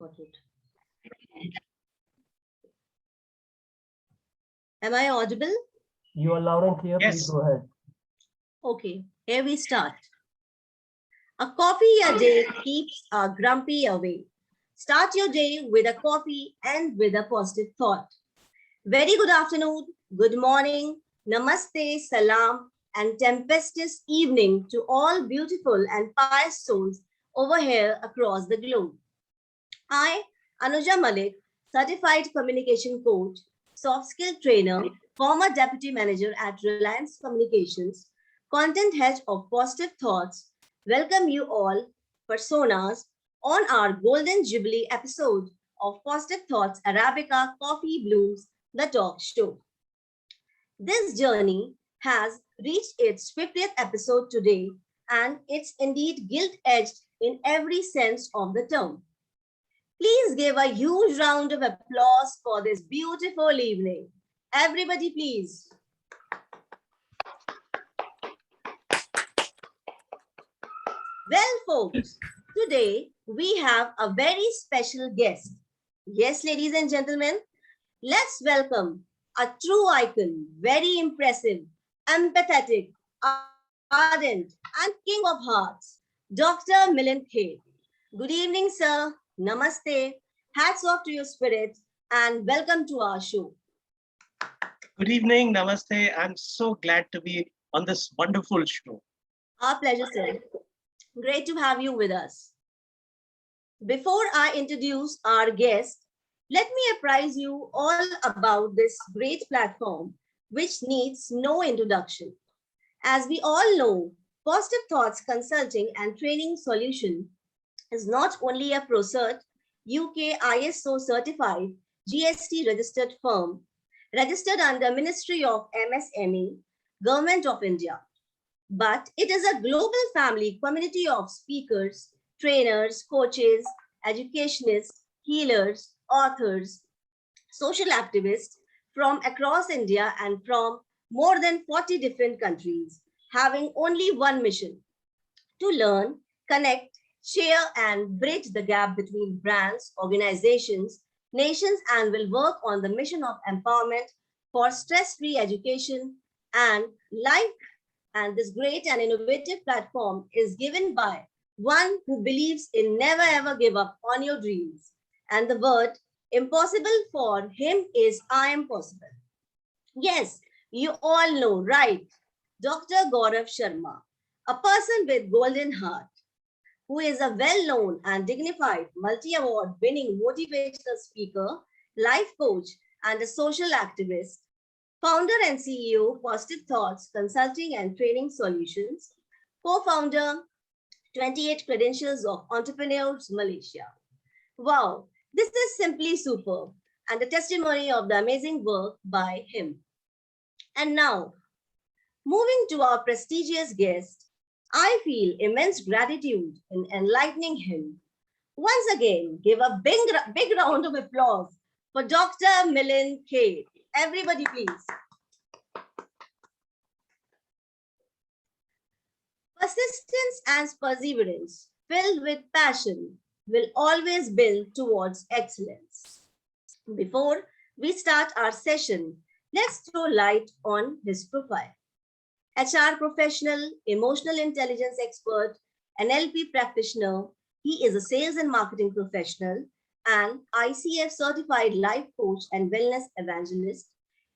Got it. Am I audible? You are loud and clear. Yes. Please go ahead. Okay, here we start. A coffee a day keeps a grumpy away. Start your day with a coffee and with a positive thought. Very good afternoon, good morning, namaste, salam, and tempestuous evening to all beautiful and pious souls over here across the globe. I, Anuja Malik, certified communication coach, soft skill trainer, former deputy manager at Reliance Communications, content head of Positive Thoughts, welcome you all, personas, on our Golden Jubilee episode of Positive Thoughts Arabica Coffee Blooms, the talk show. This journey has reached its 50th episode today, and it's indeed gilt-edged in every sense of the term. Please give a huge round of applause for this beautiful evening. Everybody, please. Well, folks, today we have a very special guest. Yes, ladies and gentlemen, let's welcome a true icon, very impressive, empathetic, ardent, and king of hearts, Dr. Milind Khed. Good evening, sir. Namaste. Hats off to your spirit and welcome to our show. Good evening, namaste. I'm so glad to be on this wonderful show. Our pleasure, sir. Great to have you with us. Before I introduce our guest, let me apprise you all about this great platform, which needs no introduction. As we all know, Positive Thoughts Consulting and Training Solution is not only a ProCert UK ISO certified GST registered firm, registered under Ministry of MSME, Government of India, but it is a global family community of speakers, trainers, coaches, educationists, healers, authors, social activists from across India and from more than 40 different countries, having only one mission: to learn, connect, share, and bridge the gap between brands, organizations, nations, and will work on the mission of empowerment for stress-free education and life. And this great and innovative platform is given by one who believes in never ever give up on your dreams. And the word impossible for him is I am possible. Yes, you all know, right? Dr. Gaurav Sharma, a person with golden heart, who is a well-known and dignified multi-award winning motivational speaker, life coach, and a social activist, founder and CEO, Positive Thoughts Consulting and Training Solutions, co-founder, 28 Credentials of Entrepreneurs Malaysia. Wow, this is simply superb and a testimony of the amazing work by him. And now, moving to our prestigious guest, I feel immense gratitude in enlightening him. Once again, give a big round of applause for Dr. Milind Khed. Everybody, please. Persistence and perseverance, filled with passion, will always build towards excellence. Before we start our session, let's throw light on his profile. HR professional, emotional intelligence expert, NLP practitioner, he is a sales and marketing professional and ICF certified life coach and wellness evangelist.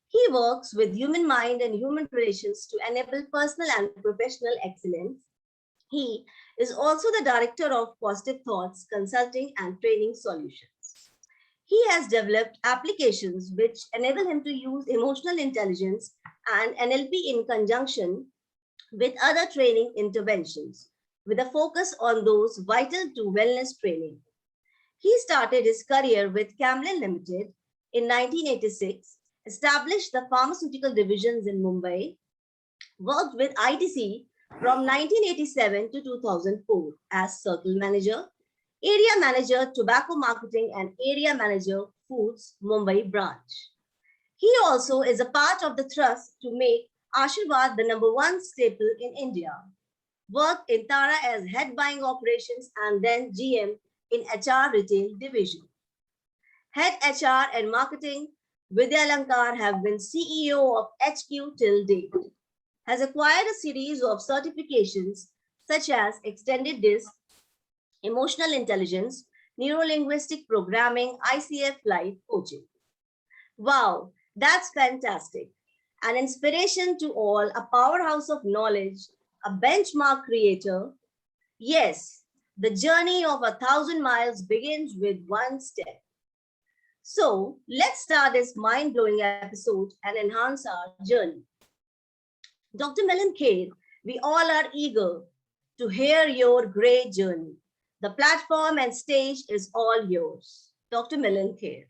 He works with human mind and human relations to enable personal and professional excellence. He is also the director of Positive Thoughts Consulting and Training Solutions. He has developed applications which enable him to use emotional intelligence and NLP in conjunction with other training interventions, with a focus on those vital to wellness training. He started his career with Camlin Limited in 1986, established the pharmaceutical divisions in Mumbai, worked with ITC from 1987 to 2004 as Circle Manager, Area Manager Tobacco Marketing and Area Manager Foods Mumbai branch. He also is a part of the thrust to make Ashirwad the #1 staple in India. Worked in Tara as head buying operations and then GM in HR Retail Division. Head HR and Marketing, Vidya Lankar have been CEO of HQ till date. Has acquired a series of certifications such as Extended DISC, Emotional Intelligence, Neuro-linguistic Programming, ICF Life Coaching. Wow, that's fantastic. An inspiration to all, a powerhouse of knowledge, a benchmark creator. Yes, the journey of 1,000 miles begins with one step. So let's start this mind-blowing episode and enhance our journey. Dr. Milan Kher, we all are eager to hear your great journey. The platform and stage is all yours. Dr. Milan Kher.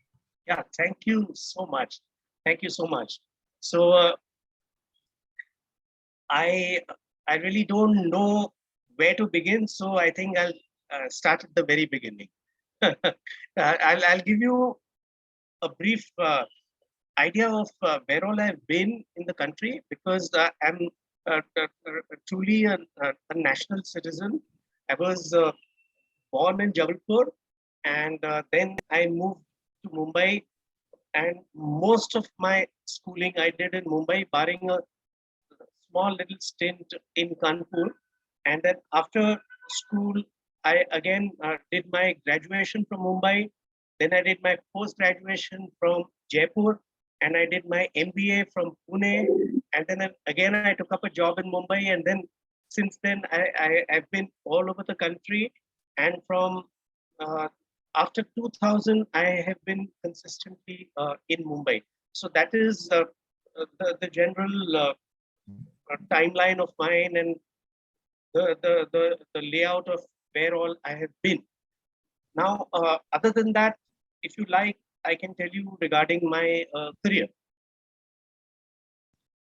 Yeah, thank you so much. Thank you so much. So I really don't know where to begin. So I think I'll start at the very beginning. I'll give you a brief idea of where all I've been in the country, because I'm truly a national citizen. I was born in Jabalpur, and then I moved to Mumbai, and most of my schooling I did in Mumbai, barring a small little stint in Kanpur. And then after school, I again did my graduation from Mumbai. Then I did my post graduation from Jaipur, and I did my MBA from Pune. And then again, I took up a job in Mumbai. And then since then, I've been all over the country. And from after 2000, I have been consistently in Mumbai. So that is the general timeline of mine, and the layout of where all I have been. Now, other than that, if you like, I can tell you regarding my career.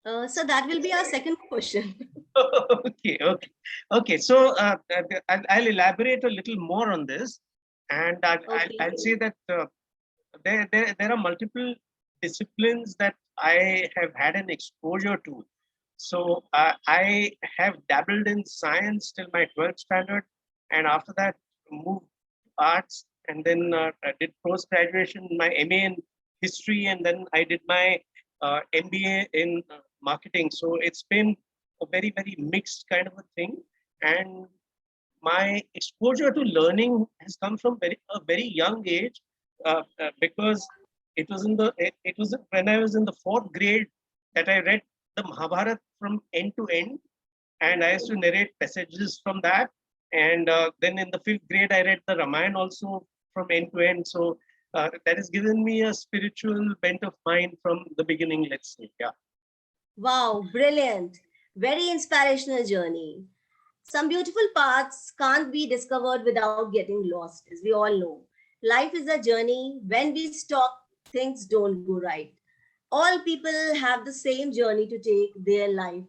So that will be our second question. Okay. So I'll elaborate a little more on this, and Okay. I'll say that there are multiple disciplines that I have had an exposure to. So I have dabbled in science till my 12th standard, and after that moved to arts, and then I did post graduation, my MA in history, and then I did my MBA in marketing. So it's been a very mixed kind of a thing, and my exposure to learning has come from a very young age, because it was when I was in the fourth grade that I read the Mahabharata from end to end, and I used to narrate passages from that. And then in the fifth grade, I read the Ramayana also from end to end. So that has given me a spiritual bent of mind from the beginning, let's say. Yeah. Wow, brilliant. Very inspirational journey. Some beautiful paths can't be discovered without getting lost, as we all know. Life is a journey. When we stop, things don't go right. All people have the same journey to take their life,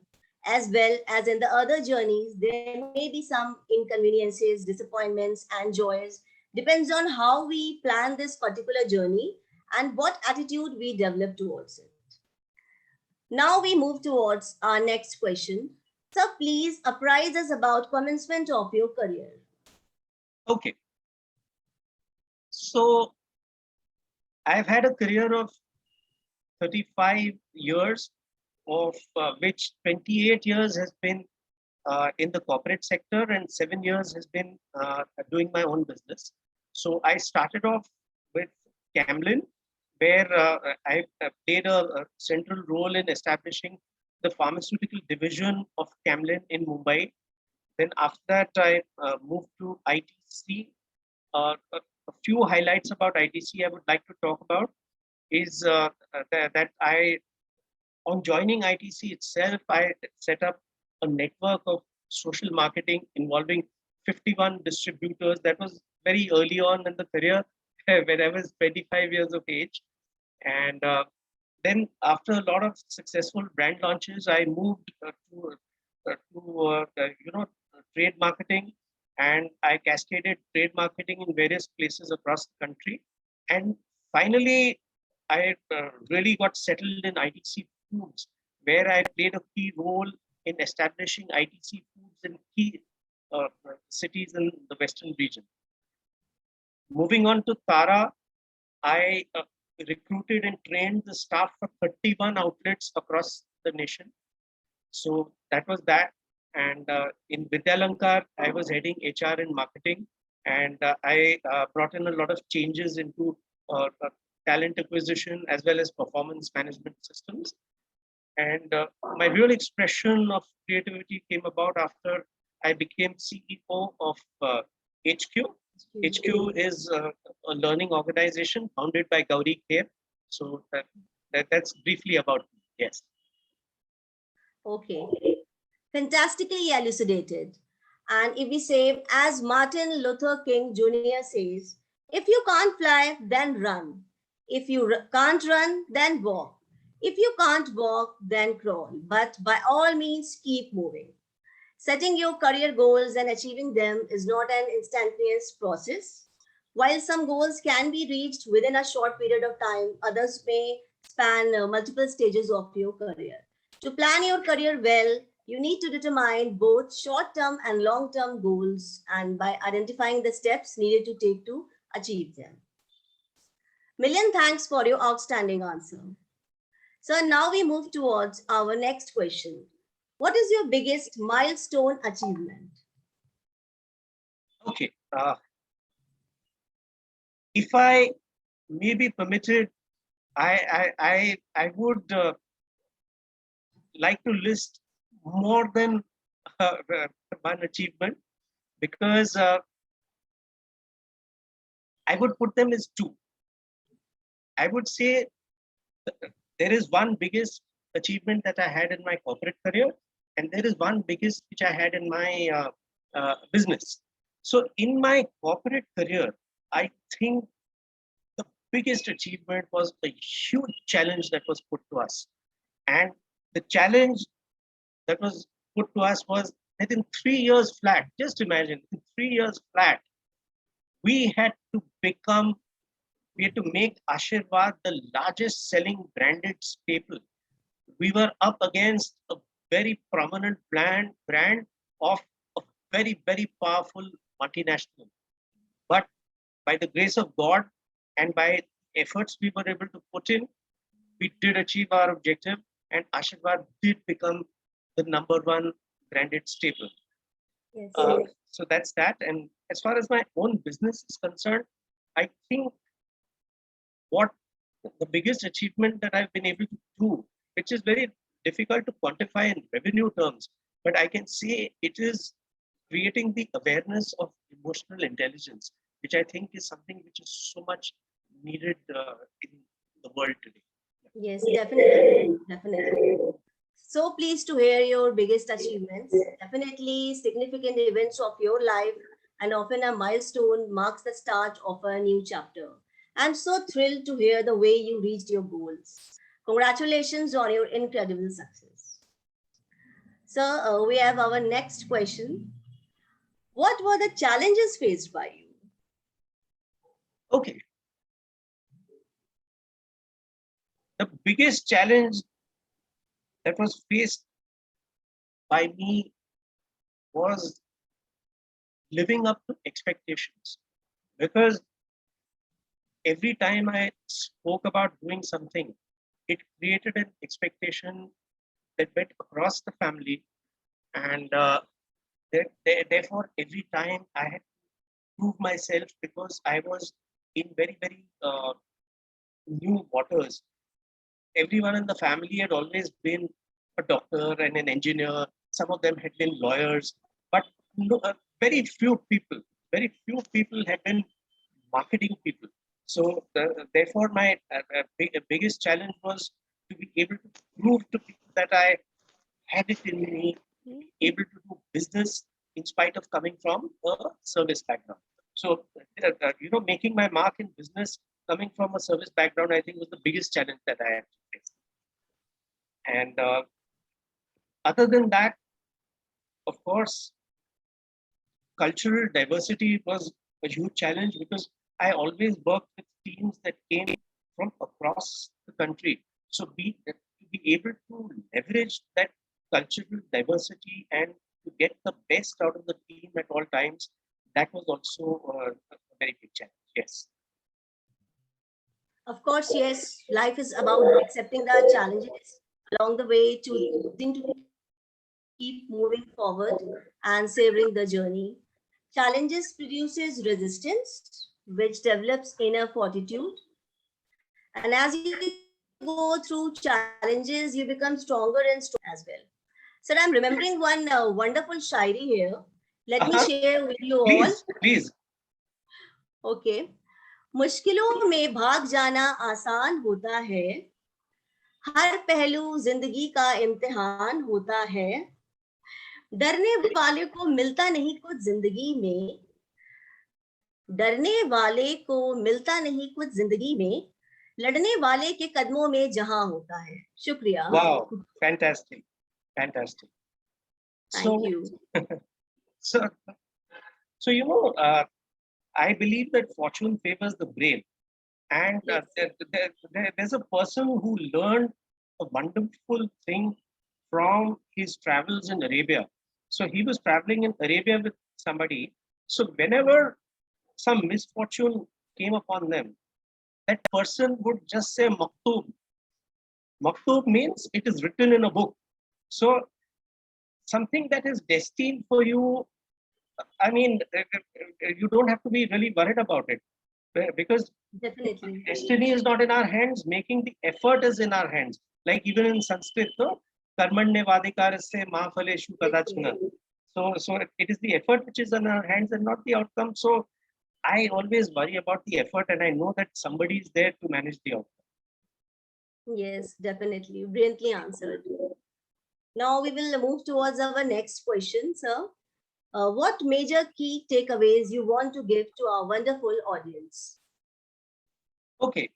as well as in the other journeys. There may be some inconveniences, disappointments, and joys. Depends on how we plan this particular journey and what attitude we develop towards it. Now we move towards our next question. So please apprise us about commencement of your career. Okay. So I've had a career of 35 years, of which 28 years has been in the corporate sector, and 7 years has been doing my own business. So I started off with Camlin, where I played a central role in establishing the pharmaceutical division of Camlin in Mumbai. Then after that, I moved to ITC. A few highlights about ITC I would like to talk about is that on joining ITC itself, I set up a network of social marketing involving 51 distributors. That was very early on in the career, when I was 25 years of age. And then after a lot of successful brand launches, I moved to trade marketing, and I cascaded trade marketing in various places across the country. And finally, I really got settled in ITC Foods, where I played a key role in establishing ITC Foods in key cities in the Western region. moving on to Tara, I recruited and trained the staff for 31 outlets across the nation. So that was that. And in Vidyalankar, I was heading HR and marketing. And I brought in a lot of changes into talent acquisition as well as performance management systems. And my real expression of creativity came about after I became CEO of HQ. HQ is a learning organization founded by Gauri Kher. So that's briefly about me. Yes. Okay. Fantastically elucidated. And if we say, as Martin Luther King Jr. says, if you can't fly, then run. If you can't run, then walk. If you can't walk, then crawl. But by all means, keep moving. Setting your career goals and achieving them is not an instantaneous process. While some goals can be reached within a short period of time, others may span multiple stages of your career. To plan your career well, you need to determine both short-term and long-term goals, and by identifying the steps needed to take to achieve them. Million thanks for your outstanding answer. So now we move towards our next question. What is your biggest milestone achievement? Okay. If I may be permitted, I would like to list more than one achievement, because I would put them as two. I would say there is one biggest achievement that I had in my corporate career, and there is one biggest which I had in my business. So in my corporate career, I think the biggest achievement was a huge challenge that was put to us. And the challenge that was put to us was that in 3 years flat, just imagine, in 3 years flat, we had to make Ashirvad the largest selling branded staple. We were up against a very prominent brand of a very, very powerful multinational. But by the grace of God and by efforts we were able to put in, we did achieve our objective, and Ashirvad did become the #1 branded staple. Yes. So that's that. And as far as my own business is concerned, I think what the biggest achievement that I've been able to do, which is very difficult to quantify in revenue terms, but I can say it is creating the awareness of emotional intelligence, which I think is something which is so much needed in the world today. Yes, definitely. Definitely. So pleased to hear your biggest achievements. Definitely significant events of your life, and often a milestone marks the start of a new chapter. I'm so thrilled to hear the way you reached your goals. Congratulations on your incredible success. So we have our next question. What were the challenges faced by you? Okay. The biggest challenge that was faced by me was living up to expectations, because every time I spoke about doing something, it created an expectation that went across the family, and therefore every time I had to prove myself, because I was in very, very new waters. Everyone in the family had always been a doctor and an engineer. Some of them had been lawyers, but no, very few people had been marketing people. So therefore, my biggest challenge was to be able to prove to people that I had it in me, able to do business in spite of coming from a service background. So, making my mark in business coming from a service background, I think was the biggest challenge that I had to face. And other than that, of course, cultural diversity was a huge challenge, because I always worked with teams that came from across the country. So to be able to leverage that cultural diversity and to get the best out of the team at all times, that was also a very big challenge. Yes. Of course, yes, life is about accepting the challenges along the way, choosing to keep moving forward and savoring the journey. Challenges produces resistance, which develops inner fortitude. And as you go through challenges, you become stronger and stronger as well. Sir, I'm remembering one wonderful shairi here. Let me Uh-huh. share with you all. Please, please. Okay. मुश्किलों में भाग जाना आसान होता है, हर पहलू जिंदगी का इम्तिहान होता है, डरने वाले को मिलता नहीं कुछ जिंदगी में, डरने वाले को मिलता नहीं कुछ जिंदगी में, लड़ने वाले के कदमों में जहां होता है. शुक्रिया. Wow, fantastic, fantastic. Thank you. So, I believe that fortune favors the brave, and Yes. there's a person who learned a wonderful thing from his travels in Arabia. So he was traveling in Arabia with somebody. So whenever some misfortune came upon them, that person would just say maktub. Maktub means it is written in a book. So something that is destined for you, I mean, you don't have to be really worried about it, because Definitely. destiny is not in our hands. Making the effort is in our hands. Like even in Sanskrit, no? Karmanye vadikarasya ma phaleshu kadachana. So it is the effort which is in our hands and not the outcome. So I always worry about the effort, and I know that somebody is there to manage the outcome. Yes, definitely. Brilliantly answered. Now we will move towards our next question, sir. What major key takeaways you want to give to our wonderful audience? Okay.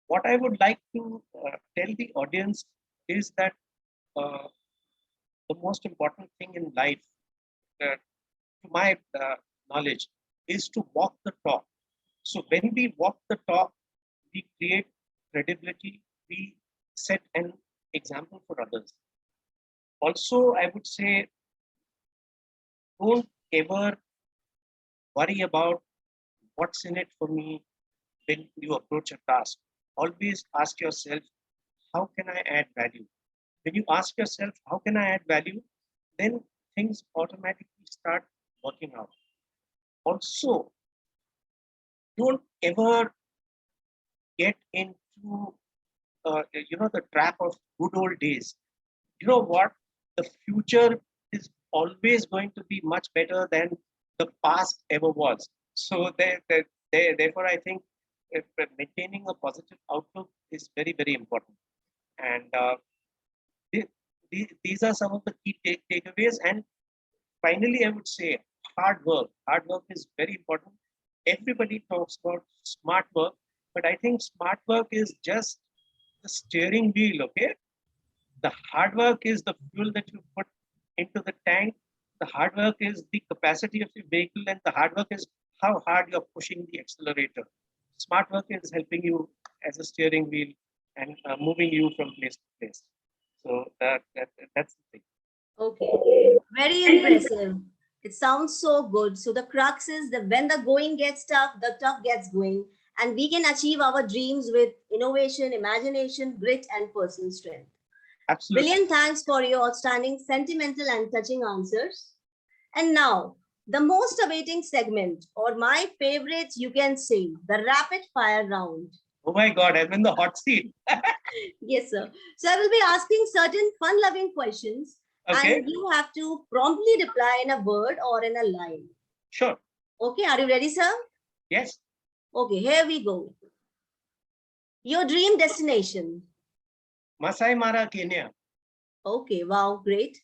What I would like to tell the audience is that the most important thing in life, to my knowledge, is to walk the talk. So when we walk the talk, we create credibility, we set an example for others. Also, I would say, don't ever worry about what's in it for me when you approach a task. Always ask yourself, how can I add value? When you ask yourself, how can I add value? Then things automatically start working out. Also, don't ever get into the trap of good old days. You know what? The future is always going to be much better than the past ever was. So therefore, I think maintaining a positive outlook is very, very important. And these are some of the key takeaways. And finally, I would say hard work. Hard work is very important. Everybody talks about smart work, but I think smart work is just the steering wheel, okay? The hard work is the fuel that you put into the tank. The hard work is the capacity of your vehicle, and the hard work is how hard you're pushing the accelerator. Smart work is helping you as a steering wheel and moving you from place to place. So that's the thing. Okay, very impressive. It sounds so good. So the crux is that when the going gets tough, the tough gets going, and we can achieve our dreams with innovation, imagination, grit, and personal strength. Absolutely. Brilliant thanks for your outstanding, sentimental, and touching answers. And now, the most awaiting segment, or my favorite, you can say, the rapid fire round. Oh my God, I'm in the hot seat. Yes, sir. So I will be asking certain fun-loving questions, Okay, and you have to promptly reply in a word or in a line. sure. Okay, are you ready, sir? Yes. Okay, here we go. Your dream destination. Masai Mara, Kenya. Okay, wow, great.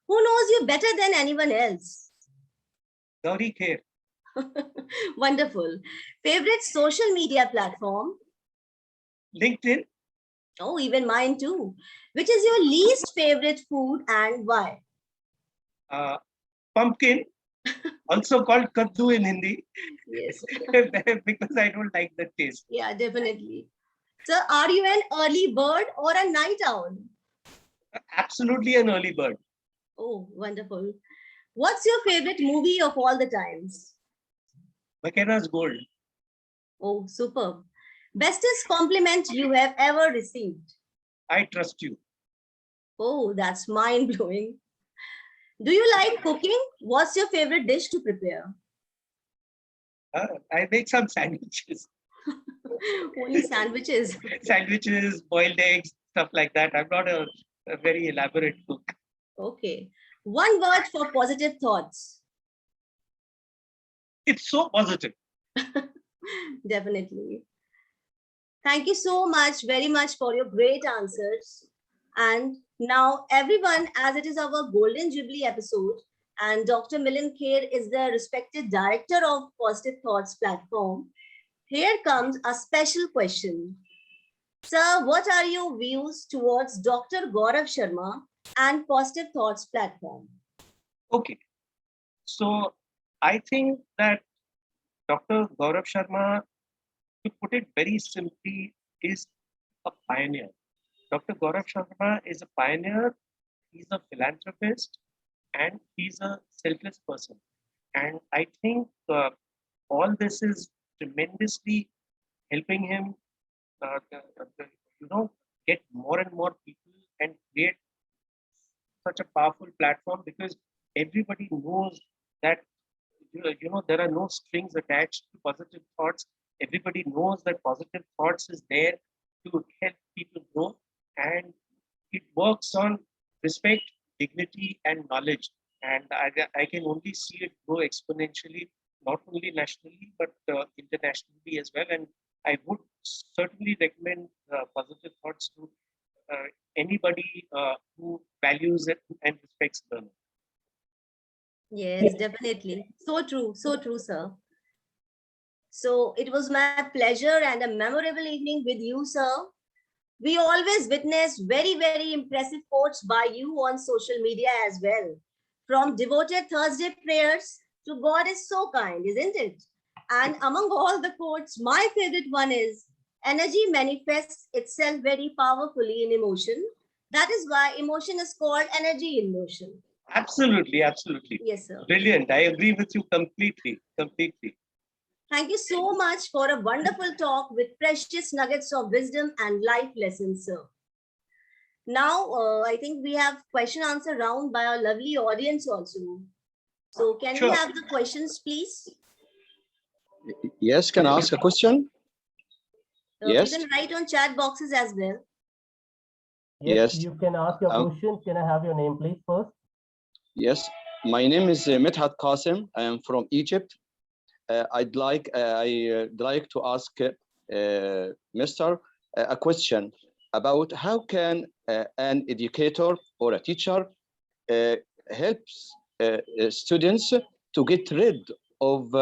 Who knows you better than anyone else? Gauri Kher. Wonderful. Favorite social media platform? LinkedIn. Oh, even mine too. Which is your least favorite food and why? Pumpkin, also called kaddu in Hindi, Yes. because I don't like the taste. Yeah, definitely. So, are you an early bird or a night owl? Absolutely an early bird. Oh, wonderful. What's your favorite movie of all the times? McKenna's Gold. Oh, superb. Bestest compliment you have ever received? I trust you. Oh, that's mind-blowing. Do you like cooking? What's your favorite dish to prepare? I make some sandwiches, Only sandwiches. sandwiches, boiled eggs, stuff like that. I'm not a very elaborate cook. Okay. One word for positive thoughts. It's so positive. Definitely. Thank you so much, very much for your great answers. And now, everyone, as it is our Golden Jubilee episode, and Dr. Milind Kher is the respected director of Positive Thoughts platform, here comes a special question. Sir, what are your views towards Dr. Gaurav Sharma and Positive Thoughts platform? Okay. So I think that Dr. Gaurav Sharma, to put it very simply, is a pioneer. Dr. Gaurav Sharma is a pioneer, he's a philanthropist, and he's a selfless person. And I think all this is tremendously helping him, get more and more people and create such a powerful platform, because everybody knows that there are no strings attached to positive thoughts. Everybody knows that positive thoughts is there to help people grow, and it works on respect, dignity, and knowledge. And I can only see it grow exponentially, not only nationally but internationally as well. And I would certainly recommend positive thoughts to anybody who values it and respects learning. Yes, definitely. So true, sir. So it was my pleasure and a memorable evening with you, sir. We always witness very, very impressive quotes by you on social media as well. From devoted Thursday prayers to God is so kind, isn't it? And among all the quotes, my favorite one is energy manifests itself very powerfully in emotion. That is why emotion is called energy in motion. Absolutely, absolutely. Yes, sir. Brilliant. I agree with you completely. Thank you so much for a wonderful talk with precious nuggets of wisdom and life lessons, sir. Now, I think we have question answer round by our lovely audience also. So can we Sure. have the questions, please? Yes, can I ask a question? Yes. You can write on chat boxes as well. Yes. You can ask your question. Can I have your name, please, first? Yes, my name is Midhat Qasim. I am from Egypt. I'd like to ask Mr. A question about how can an educator or a teacher helps students to get rid of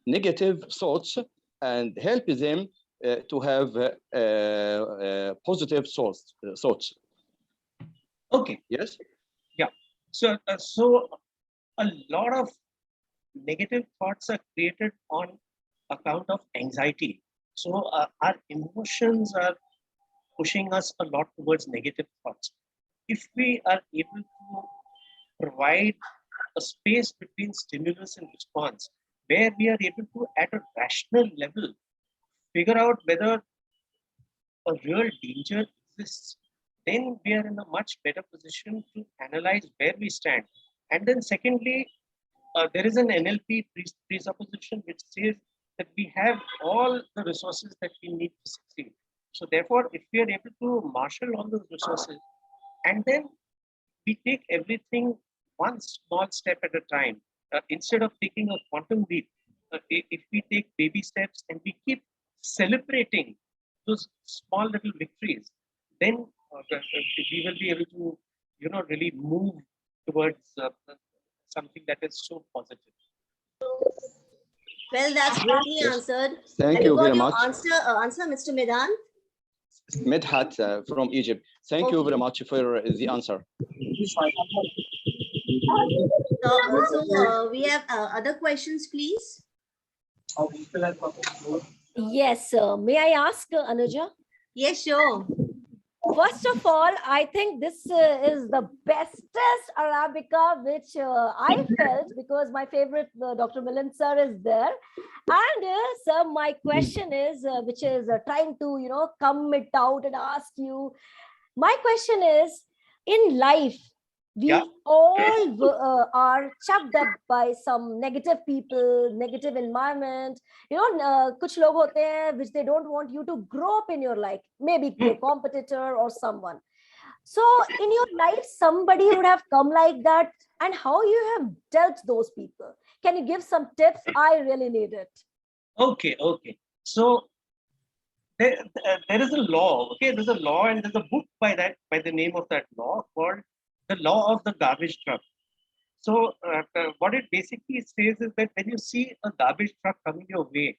negative thoughts and help them to have positive thoughts. Okay. Yes. So a lot of negative thoughts are created on account of anxiety. So our emotions are pushing us a lot towards negative thoughts. If we are able to provide a space between stimulus and response, where we are able to, at a rational level, figure out whether a real danger exists, then we are in a much better position to analyze where we stand. And then secondly, there is an NLP presupposition which says that we have all the resources that we need to succeed. So therefore, if we are able to marshal all those resources, and then we take everything one small step at a time, instead of taking a quantum leap, if we take baby steps and we keep celebrating those small little victories, then we will be able to, really move towards something that is so positive. Well, that's greatly answered. Thank Have you got very your much. Answer, Mr. Midhan? Midhat from Egypt. Thank you very much for the answer. So we have other questions, please. Yes, may I ask Anuja? Yes, sure. First of all, I think this is the bestest Arabica which I felt, because my favorite Dr. Milind sir is there. And sir, my question is, which is trying to, come it out and ask you. My question is, in life, we Yeah. all are chucked up by some negative people, negative environment. Kuch log hote hain which they don't want you to grow up in your life, maybe a competitor or someone. So in your life, somebody would have come like that, and how you have dealt those people. Can you give some tips? I really need it. Okay, okay. So there is a law. Okay, there's a law, and there's a book by the name of that law called the Law of the Garbage Truck. So what it basically says is that when you see a garbage truck coming your way,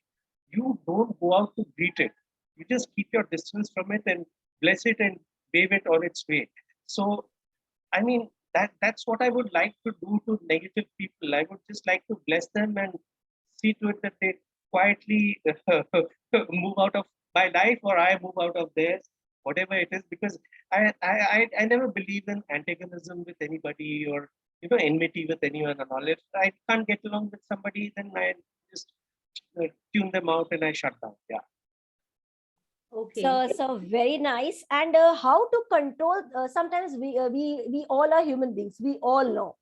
you don't go out to greet it. You just keep your distance from it and bless it and wave it on its way. So I mean that's what I would like to do to negative people. I would just like to bless them and see to it that they quietly move out of my life, or I move out of theirs, whatever it is. Because I never believe in antagonism with anybody, or enmity with anyone and all. If I can't get along with somebody, then I just tune them out and I shut down. Yeah. Okay. So very nice. And how to control? Sometimes we all are human beings. We all know.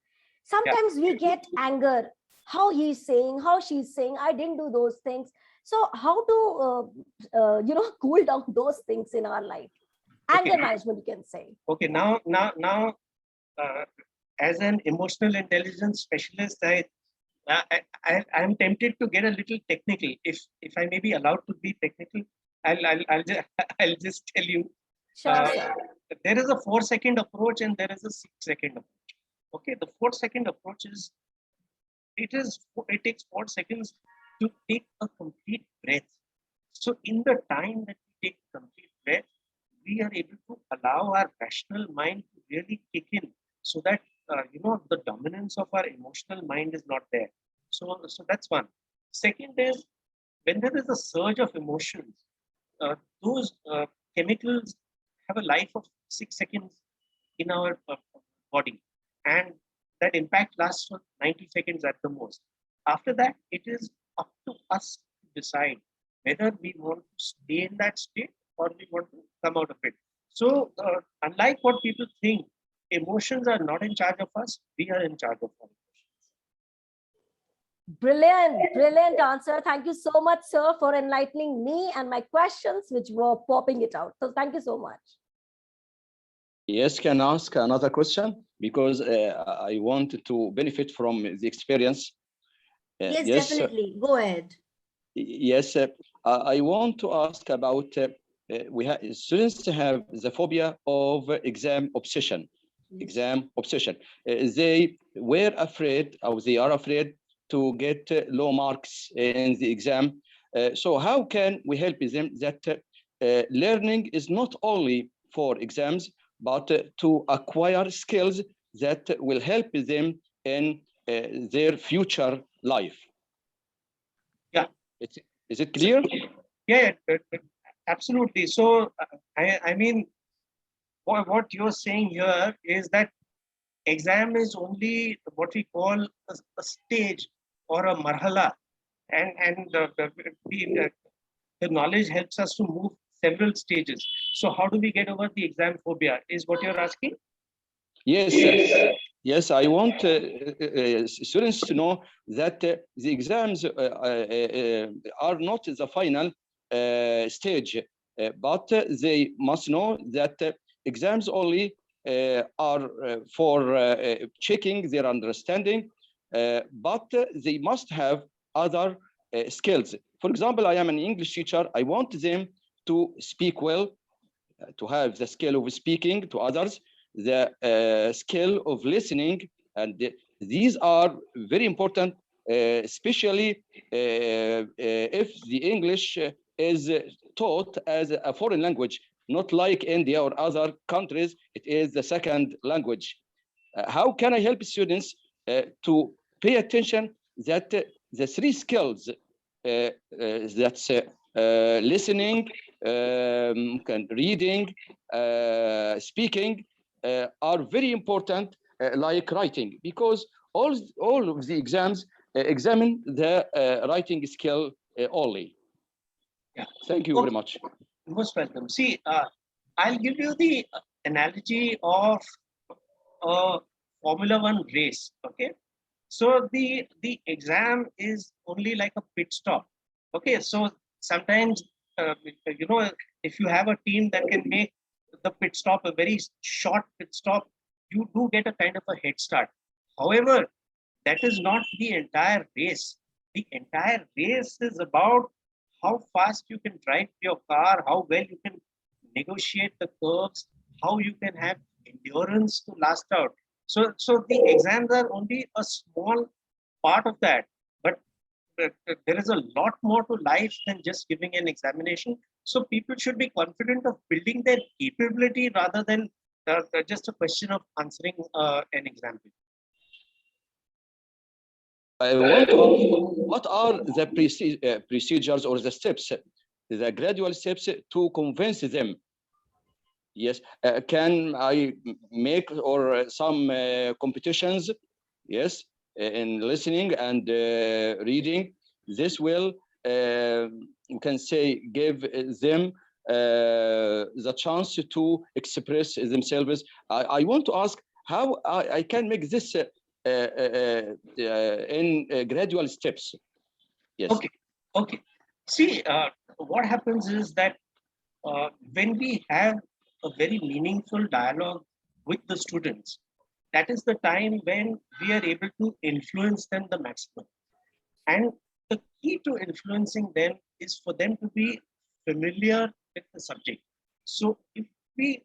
Sometimes we get anger. How he's saying, how she's saying, I didn't do those things. So how to cool down those things in our life? Anger Okay. management, you can say. Okay. Now, as an emotional intelligence specialist, I'm tempted to get a little technical. If I may be allowed to be technical, I'll just I'll just tell you. Sure, sir. There is a 4-second approach and there is a 6-second approach. Okay, the 4-second approach is it takes 4 seconds to take a complete breath. So in the time that we take complete breath, we are able to allow our rational mind to really kick in, so that the dominance of our emotional mind is not there. So that's one. Second is, when there is a surge of emotions, those chemicals have a life of 6 seconds in our body, and that impact lasts for 90 seconds at the most. After that, it is up to us to decide whether we want to stay in that state or we want to come out of it. So, unlike what people think, emotions are not in charge of us, we are in charge of our Brilliant, brilliant answer. Thank you so much, sir, for enlightening me and my questions, which were popping it out. So thank you so much. Yes, can I ask another question? Because I want to benefit from the experience. Yes, definitely. Go ahead. Yes, I want to ask about students have the phobia of exam obsession. Exam obsession. They were afraid, or they are afraid to get low marks in the exam. So how can we help them that learning is not only for exams, but to acquire skills that will help them in their future life? Yeah. Is it clear? Yeah, absolutely. So, I mean, what you're saying here is that exam is only what we call a stage or a marhala, and the knowledge helps us to move several stages. So how do we get over the exam phobia is what you're asking? Yes, yes, I want students to know that the exams are not the final stage, but they must know that exams only are for checking their understanding, but they must have other skills. For example, I am an English teacher. I want them to speak well, to have the skill of speaking to others, the skill of listening, and these are very important, especially if the English is taught as a foreign language, not like India or other countries, it is the second language. How can I help students to pay attention that the three skills that listening, reading, speaking are very important, like writing, because all of the exams examine the writing skill only. Yeah. Thank you very much. Most welcome. See, I'll give you the analogy of a Formula One race. Okay, so the exam is only like a pit stop. Okay, so sometimes you know, if you have a team that can make the pit stop a very short pit stop, you do get a kind of a head start. However, that is not the entire race. The entire race is about how fast you can drive your car, how well you can negotiate the curves, how you can have endurance to last out. So the exams are only a small part of that, but there is a lot more to life than just giving an examination. So people should be confident of building their capability rather than just a question of answering an exam. I want to ask, what are the procedures or the steps, the gradual steps to convince them? Yes, can I make or some competitions? Yes, in listening and reading. This will, you can say, give them the chance to express themselves. I want to ask how I can make this in gradual steps. Yes. Okay. See, what happens is that when we have a very meaningful dialogue with the students, that is the time when we are able to influence them the maximum. And the key to influencing them is for them to be familiar with the subject. So if we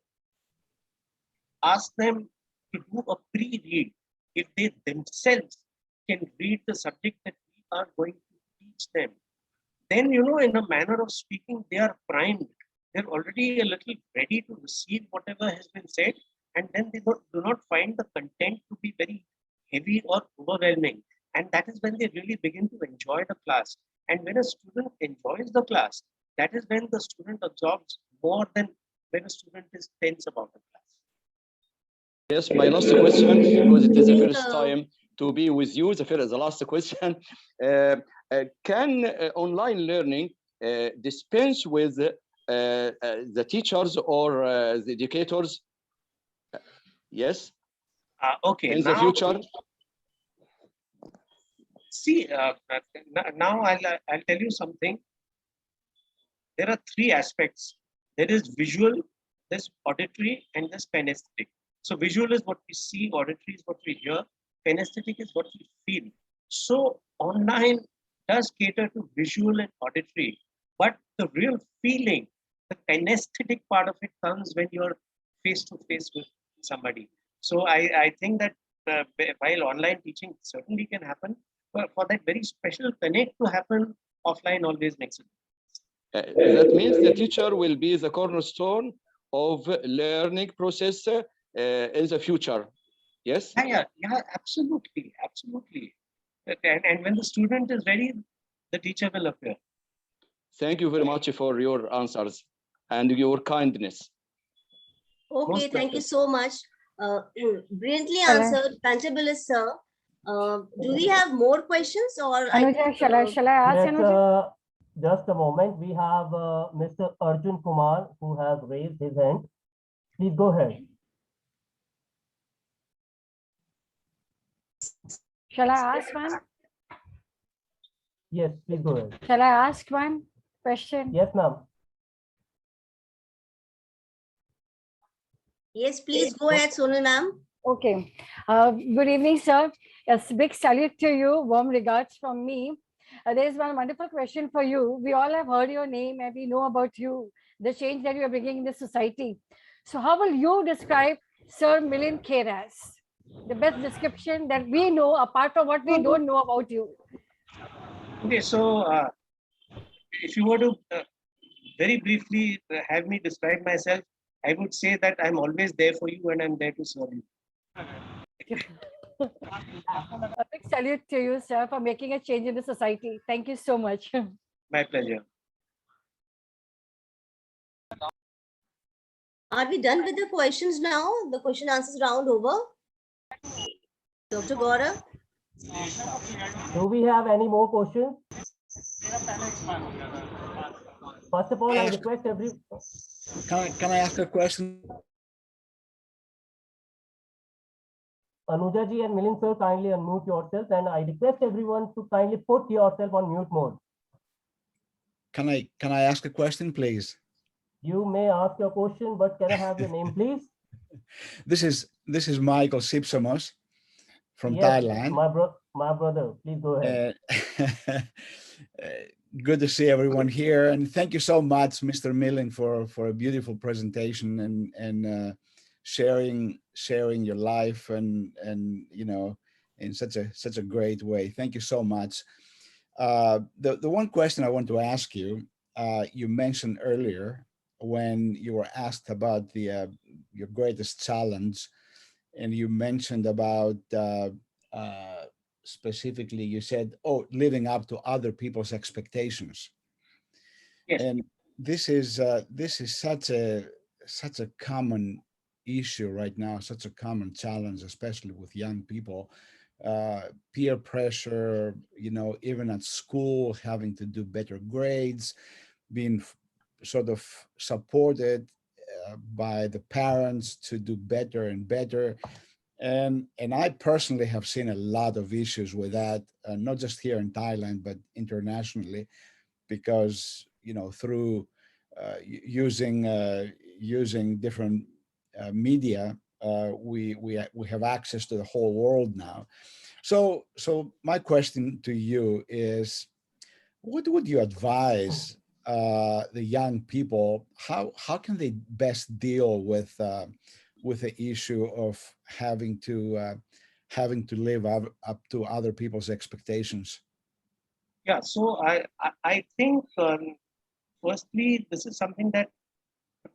ask them to do a pre-read, if they themselves can read the subject that we are going to teach them, then, you know, in a manner of speaking, they are primed. They're already a little ready to receive whatever has been said, and then they do not find the content to be very heavy or overwhelming. And that is when they really begin to enjoy the class. And when a student enjoys the class, that is when the student absorbs more than when a student is tense about the class. Yes, my last question, because it is the Please, first time to be with you. The last question. Can online learning dispense with the teachers or the educators? Yes, Okay, in the future? See, now I'll tell you something. There are three aspects. There is visual, there's auditory, and there's kinesthetic. So visual is what we see, auditory is what we hear, kinesthetic is what we feel. So online does cater to visual and auditory, but the real feeling, the kinesthetic part of it comes when you're face to face with somebody. So I think that while online teaching certainly can happen, but for that very special connect to happen, offline always makes it. That means the teacher will be the cornerstone of learning process in the future. Yes? Yeah, absolutely. And when the student is ready, the teacher will appear. Thank you very much for your answers and your kindness. Okay, Most thank you so much. Brilliantly Shall I- answered, Panchabilis sir. Do we have more questions or Anuja, shall I ask Yes, Anuja? just a moment. We have Mr. Arjun Kumar who has raised his hand. Please go ahead. Shall I ask one? Yes, please go ahead. Shall I ask one question? Yes, ma'am. Yes, please go ahead, Sonu ma'am. Okay. Good evening, sir. A big salute to you. Warm regards from me. There is one wonderful question for you. We all have heard your name and we know about you, the change that you are bringing in the society. So how will you describe Sir Milind Kheras? The best description that we know apart from what we don't know about you. Okay, so if you were to very briefly have me describe myself, I would say that I'm always there for you and I'm there to serve you. A big salute to you, sir, for making a change in the society. Thank you so much. My pleasure. Are we done with the questions now? The question answers round over? Dr. Gaurav? Do we have any more questions? First of all, I request every Can I ask a question? Anuja ji and Milind sir, kindly unmute yourself, and I request everyone to kindly put yourself on mute mode. Can I ask a question, please? You may ask your question, but can I have your name, please? This is Michael Sipsamos from Yes, Thailand. my brother. Please go ahead. Good to see everyone here, and thank you so much, Mr. Millen, for a beautiful presentation and sharing your life and you know, in such a great way. Thank you so much. The one question I want to ask you, you mentioned earlier when you were asked about your greatest challenge, and you mentioned about specifically, you said, oh, living up to other people's expectations. Yes. And this is such a common issue right now, such a common challenge, especially with young people. Peer pressure, you know, even at school, having to do better grades, being sort of supported by the parents to do better and better. And I personally have seen a lot of issues with that, not just here in Thailand, but internationally, because, you know, through using different media, we have access to the whole world now. So my question to you is, what would you advise the young people? How can they best deal with the issue of having to live up to other people's expectations? Yeah, so I think firstly, this is something that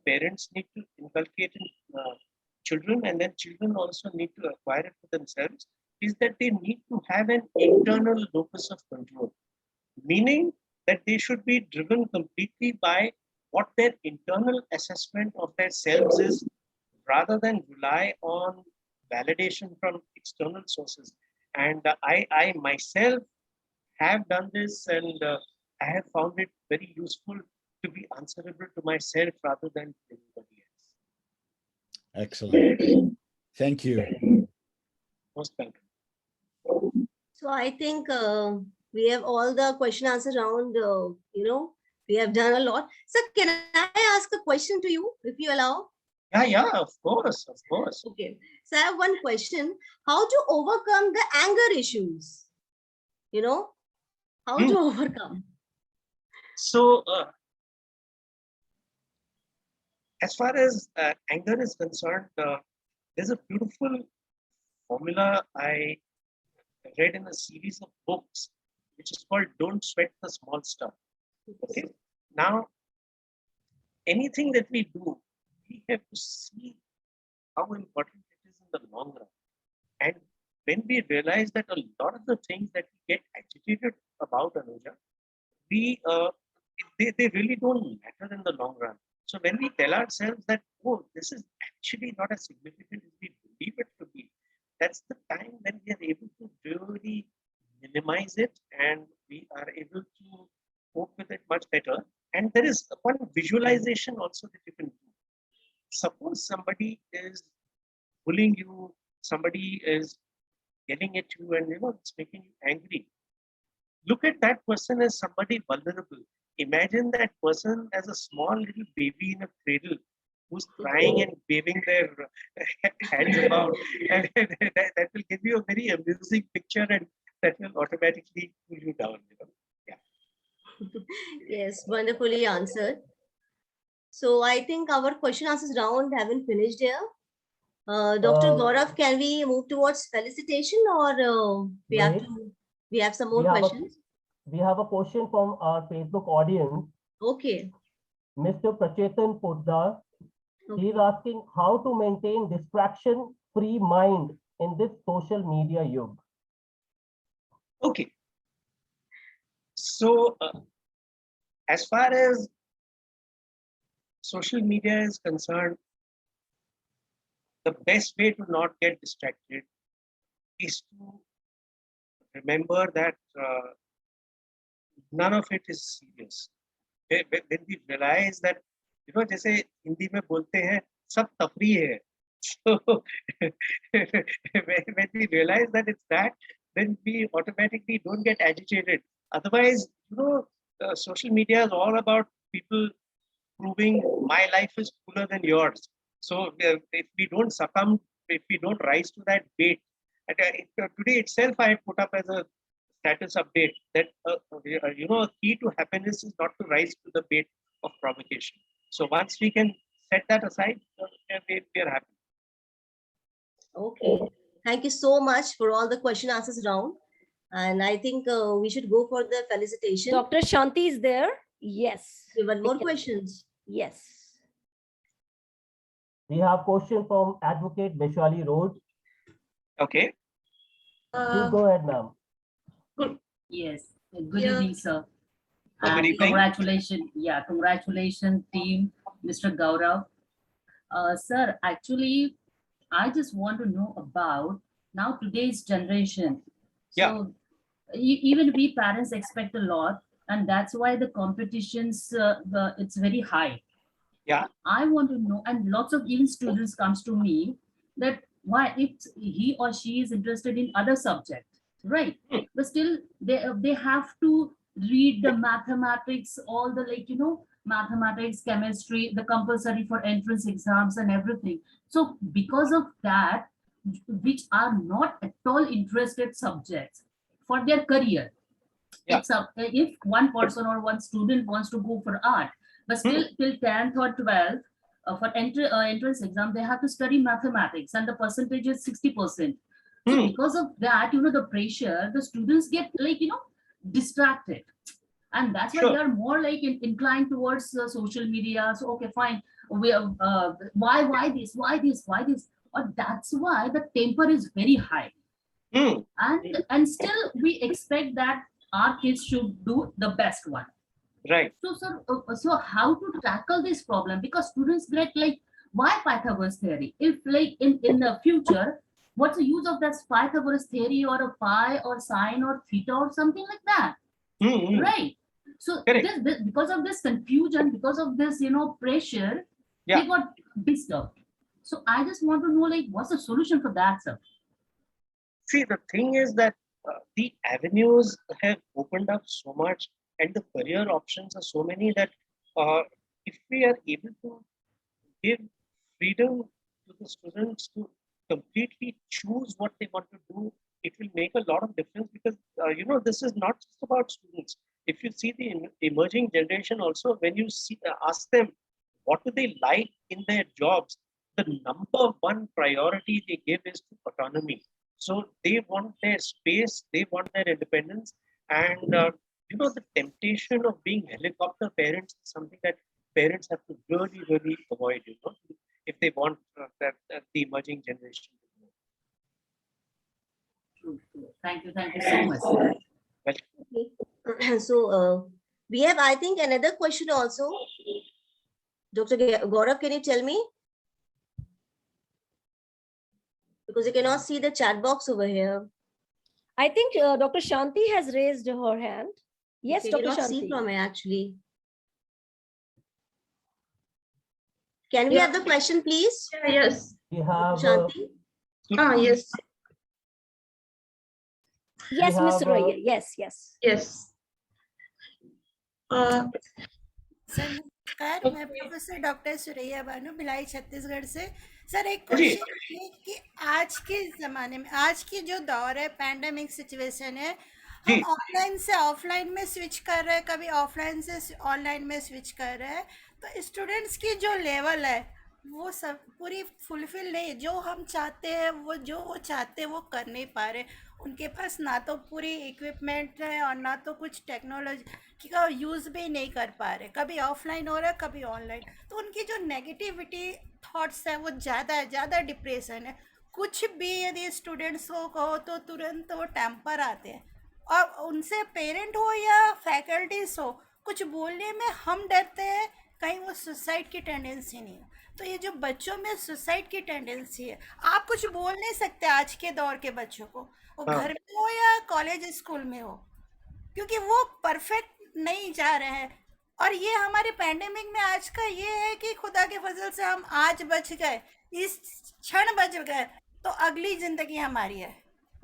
parents need to inculcate in children, and then children also need to acquire it for themselves, is that they need to have an internal locus of control, meaning that they should be driven completely by what their internal assessment of themselves is, rather than rely on validation from external sources. And I myself have done this, and I have found it very useful to be answerable to myself rather than to anybody else. Excellent. Thank you. Most welcome. So I think we have all the question answer round, you know, we have done a lot. So can I ask a question to you, if you allow? Yeah, of course, of course. Okay. So I have one question. How to overcome the anger issues? You know, how to overcome? So, as far as anger is concerned, there's a beautiful formula I read in a series of books, which is called "Don't Sweat the Small Stuff." Okay. Now, anything that we do, we have to see how important it is in the long run. And when we realize that a lot of the things that we get agitated about, Anuja, they really don't matter in the long run. So when we tell ourselves that, oh, this is actually not as significant as we believe it to be, that's the time when we are able to really minimize it, and we are able to cope with it much better. And there is one visualization also that you can do. Suppose somebody is bullying you, somebody is yelling at you, and it's making you angry. Look at that person as somebody vulnerable. Imagine that person as a small little baby in a cradle who's crying and waving their hands about. And that will give you a very amusing picture, and that will automatically pull you down. Yeah. Yes, wonderfully answered. So I think our question answers round haven't finished here. Dr. Gaurav, can we move towards felicitation, or we have some more questions? We have a question from our Facebook audience. Okay. Mr. Prachetan Poddar. He is asking how to maintain distraction-free mind in this social media yug. Okay. So, as far as social media is concerned, the best way to not get distracted is to remember that none of it is serious. When we realize that, जैसे हिंदी में बोलते हैं सब तफरी है. So when we realize that it's that, then we automatically don't get agitated. Otherwise, social media is all about people proving my life is cooler than yours. So if we don't succumb, if we don't rise to that bait, and, today itself I put up as a status update that a key to happiness is not to rise to the bait of provocation. So once we can set that aside, we are happy. Okay. Thank you so much for all the question answers round. And I think we should go for the felicitation. Dr. Shanti is there. Yes. One more Okay. questions. Yes. We have question from Advocate Vaishali Road. Okay. Please go ahead, ma'am. Yes, good Yeah. evening, sir. Good And evening. congratulations team, Mr. Gaurav. Sir, actually, I just want to know about now today's generation. Yeah. So even we parents expect a lot, and that's why the competitions, it's very high. Yeah. I want to know, and lots of even students comes to me that why if he or she is interested in other subject, right? Hmm. But still they have to read the mathematics, all the mathematics, chemistry, the compulsory for entrance exams and everything. So because of that, which are not at all interested subjects for their career. Yeah. If one person or one student wants to go for art, but still till 10th or 12th, for entrance exam, they have to study mathematics and the percentage is 60%. So Hmm. because of that, the pressure, the students get distracted. And that's why Sure. they are more inclined towards social media. So, okay, fine. We why this? Or that's why the temper is very high. Hmm. And still we expect that our kids should do the best one. Right. So, sir, so how to tackle this problem? Because students get why Pythagoras theory? If in the future, what's the use of that Pythagoras theory or a pi or sine or theta or something like that? Hmm. Right. So Correct. this, because of this confusion, because of this, pressure, Yeah. they got disturbed. So I just want to know, what's the solution for that, sir? See, the thing is that the avenues have opened up so much, and the career options are so many that if we are able to give freedom to the students to completely choose what they want to do, it will make a lot of difference because this is not just about students. If you see the emerging generation also, when you ask them what do they like in their jobs, the number one priority they give is to autonomy. So they want their space, they want their independence, and the temptation of being helicopter parents is something that parents have to really, really avoid. If they want the emerging generation. True. Thank you so much, sir. Okay. So we have, I think, another question also. Dr. Gaurav, can you tell me? Because you cannot see the chat box over here. I think Dr. Shanti has raised her hand. Yes, Okay, Dr. cannot see Shanti. from it actually. Can we Yeah. have the question, please? Yes. We have Shanti? Yes. Yes, we Miss have, Roy. Yes, yes. Yes. Sir नमस्कार, मैं professor doctor Suraiya Bano Bhilai Chhattisgarh से। Sir एक जी। Question ये कि आज के ज़माने में, आज की जो दौर है, पैंडेमिक सिचुएशन है, हम जी। ऑनलाइन से ऑफलाइन में स्विच कर रहे हैं, कभी ऑफलाइन से ऑनलाइन में स्विच कर रहे हैं, तो स्टूडेंट्स की जो लेवल है वो सब पूरी फुलफिल नहीं, जो हम चाहते हैं वो चाहते हैं वो कर नहीं पा रहे। उनके पास ना तो पूरी इक्विपमेंट है और ना तो कुछ टेक्नोलॉजी का यूज़ भी नहीं कर पा रहे, कभी ऑफलाइन हो रहा है कभी ऑनलाइन, तो उनकी जो नेगेटिविटी थॉट्स है वो ज़्यादा डिप्रेशन है। कुछ भी यदि स्टूडेंट्स को कहो तो तुरंत वो टेम्पर आते हैं, और उनसे पेरेंट हो या फैकल्टीज हो, कुछ बोलने में हम डरते हैं, कहीं वो सुसाइड की टेंडेंसी नहीं हो। तो ये जो बच्चों में सुसाइड की टेंडेंसी है, आप कुछ बोल नहीं सकते आज के दौर के बच्चों को, वो हाँ। घर में हो या कॉलेज स्कूल में हो, क्योंकि वो परफेक्ट नहीं जा रहे हैं। और ये हमारे पैंडेमिक में आज का ये है कि खुदा के फजल से हम आज बच गए, इस क्षण बच गए, तो अगली जिंदगी हमारी है,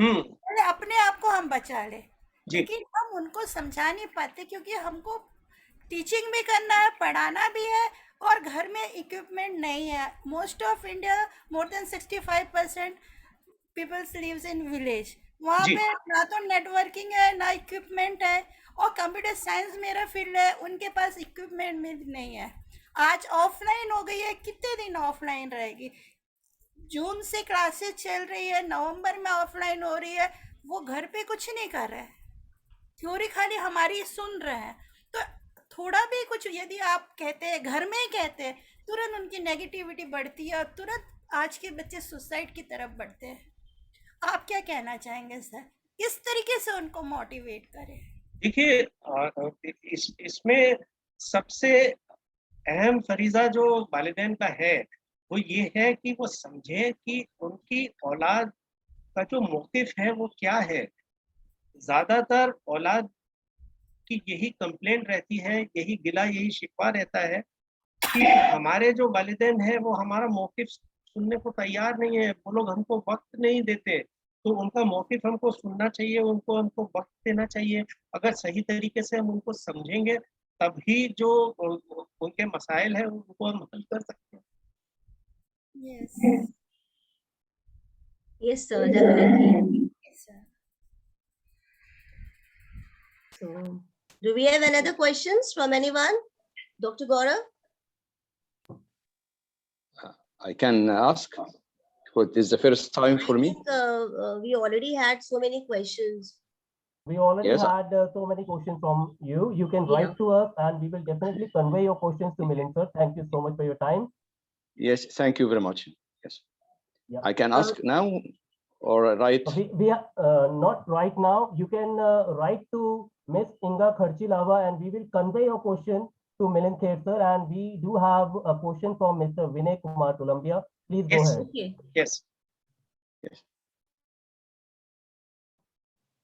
पहले अपने आप को हम बचा ले। जी। लेकिन हम उनको समझा नहीं पाते, क्योंकि हमको टीचिंग भी करना है, पढ़ाना भी है, और घर में इक्विपमेंट नहीं है। Most of India, more than 65% peoples lives in village. वहाँ जी। पे ना तो नेटवर्किंग है, ना इक्विपमेंट है। और कंप्यूटर साइंस मेरा फील्ड है, उनके पास इक्विपमेंट में नहीं है। आज ऑफलाइन हो गई है, कितने दिन ऑफलाइन रहेगी? जून से क्लासेस चल रही है, नवंबर में ऑफलाइन हो रही है, वो घर पे कुछ नहीं कर रहे हैं, थ्योरी खाली हमारी सुन रहे हैं। तो थोड़ा भी कुछ यदि आप कहते हैं, घर में ही कहते हैं, तुरंत उनकी नेगेटिविटी बढ़ती है और तुरंत आज के बच्चे सुसाइड की तरफ बढ़ते हैं। आप क्या कहना चाहेंगे सर, किस तरीके से उनको मोटिवेट करें? देखिए, इसमें सबसे अहम फरीजा जो वालिदैन का है वो ये है कि वो समझे कि उनकी औलाद का जो मोटिव है वो क्या है। ज्यादातर औलाद की यही कंप्लेंट रहती है, यही गिला, यही शिकवा रहता है कि हमारे जो वालिदैन है वो हमारा मोटिव सुनने को तैयार नहीं है, वो लोग हमको वक्त नहीं देते। तो उनका मोटिव हमको सुनना चाहिए, हमको वक्त देना चाहिए। अगर सही तरीके से हम उनको समझेंगे तभी जो उनके मसाइल है उनको हम हल कर सकते हैं। Yes. Yes, sir, definitely. Yes, sir. So, do we have another questions from anyone? Dr. Gaurav? I can ask. It is the first time for I me. think we already had so many questions. We already Yes. had so many questions from you. You can Yeah. write to us and we will definitely convey your questions to Milind sir. Thank you so much for your time. Yes, thank you very much. Yes. Yeah. I can ask now or write. We are not right now. You can write to Miss Inga Kharchilava and we will convey your question to Milind Kher sir. And we do have a question from Mr. Vinay Kumar Columbia. Please go Yes. ahead. Okay. Yes.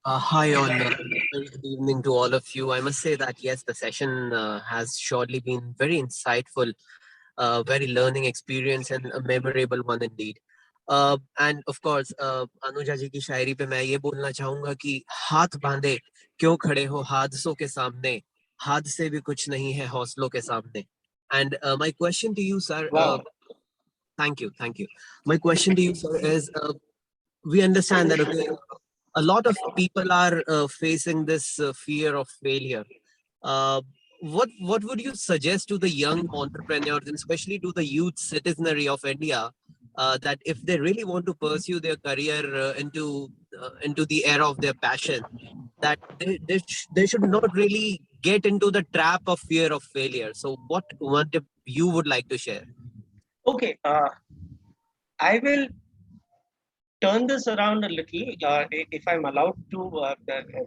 Hi all, very good evening to all of you. I must say that yes, the session has surely been very insightful, very learning experience and a memorable one indeed. And of course, Anuja जी की शायरी पे मैं ये बोलना चाहूंगा कि हाथ बांधे क्यों खड़े हो हादसों के सामने, हादसे भी कुछ नहीं है हौसलों के सामने. And my question to you, sir. Wow. Thank you. My question to you, sir, is we understand that okay, a lot of people are facing this fear of failure. What would you suggest to the young entrepreneurs, and especially to the youth citizenry of India, that if they really want to pursue their career into the era of their passion, that they should not really get into the trap of fear of failure? So, what tip you would like to share? Okay. I will turn this around a little, if I'm allowed to,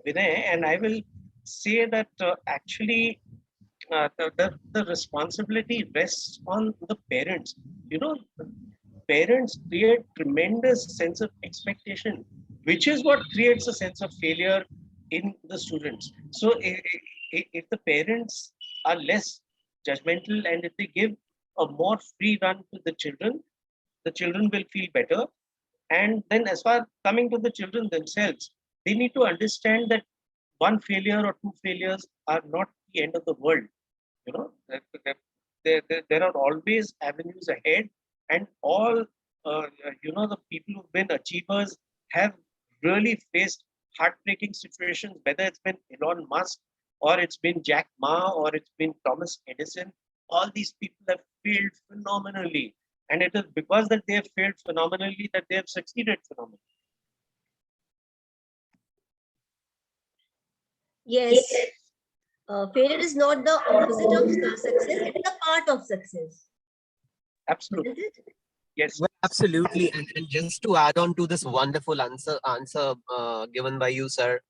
Vinay, and I will say that actually the responsibility rests on the parents. You know, parents create tremendous sense of expectation, which is what creates a sense of failure in the students. So if the parents are less judgmental and if they give a more free run to the children will feel better. And then as far coming to the children themselves, they need to understand that one failure or two failures are not the end of the world. You know, there are always avenues ahead, and all the people who've been achievers have really faced heartbreaking situations, whether it's been Elon Musk or it's been Jack Ma or it's been Thomas Edison. All these people have failed phenomenally. And it is because that they have failed phenomenally that they have succeeded phenomenally. Yes. Failure is not the opposite of success. It is a part of success. Absolutely. Isn't it? Yes. Well, absolutely. And just to add on to this wonderful answer given by you, sir,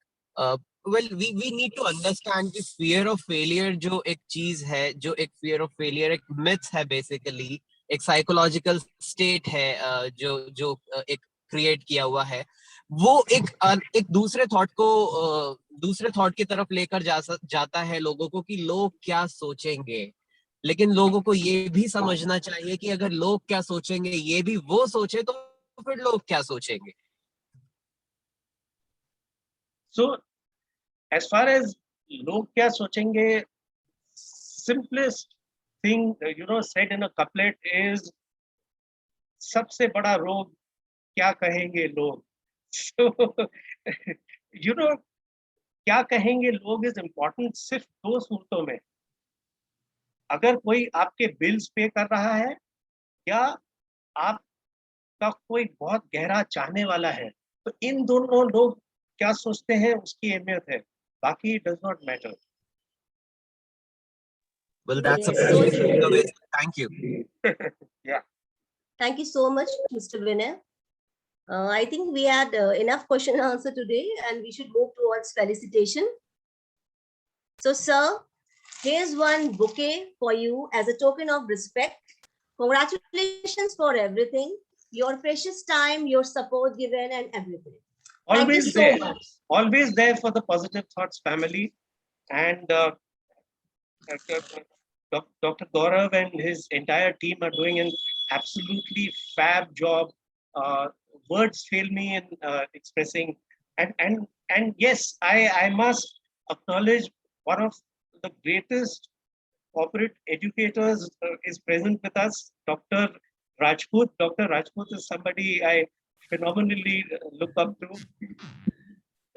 well, we need to understand कि fear of failure जो एक चीज है, जो एक fear of failure एक myth है basically, एक psychological state है जो एक create किया हुआ है, वो एक दूसरे थॉट को दूसरे थॉट की तरफ लेकर जाता है लोगों को कि लोग क्या सोचेंगे। लेकिन लोगों को ये भी समझना चाहिए कि अगर लोग क्या सोचेंगे ये भी वो सोचे तो फिर लोग क्या सोचेंगे। So as far as log kya sochenge, simplest thing said in a couplet is सबसे बड़ा रोग क्या कहेंगे लोग। So क्या कहेंगे लोग is important सिर्फ दो सूरतों में, अगर कोई आपके बिल्स पे कर रहा है या आपका कोई बहुत गहरा चाहने वाला है, तो इन दोनों लोग क्या सोचते हैं उसकी अहमियत है, बाकी does not matter. Well, that's a Yes, so brilliant true. takeaway. Thank you. Yeah. Thank you so much, Mr. Vinay. I think we had enough question and answer today, and we should move towards felicitation. So, sir, here's one bouquet for you as a token of respect. Congratulations for everything, your precious time, your support given, and everything. Thank you Always so there, much. always there for the Positive Thoughts family, and Dr. Gaurav and his entire team are doing an absolutely fab job. Words fail me in expressing, and yes, I must acknowledge one of the greatest corporate educators is present with us, Dr. Rajput. Dr. Rajput is somebody I phenomenally look up to.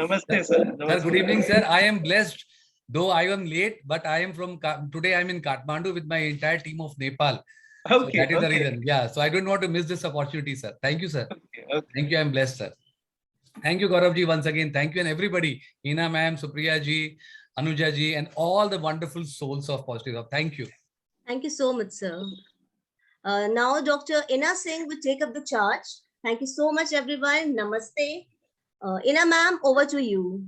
Namaste, sir. Sir, Namaste. good evening, sir. I am blessed, though I am late, but I am from today. I'm in Kathmandu with my entire team of Nepal. So Okay, that is the okay. reason. Yeah. So I don't want to miss this opportunity, sir. Thank you, sir. Okay. Thank you. I'm blessed, sir. Thank you, Gaurav ji, once again. Thank you, and everybody. Ina ma'am, Supriya ji, Anuja ji, and all the wonderful souls of Positive Thought. Thank you. Thank you so much, sir. Now, Dr. Ina Singh will take up the charge. Thank you so much, everyone. Namaste. Ina ma'am, over to you.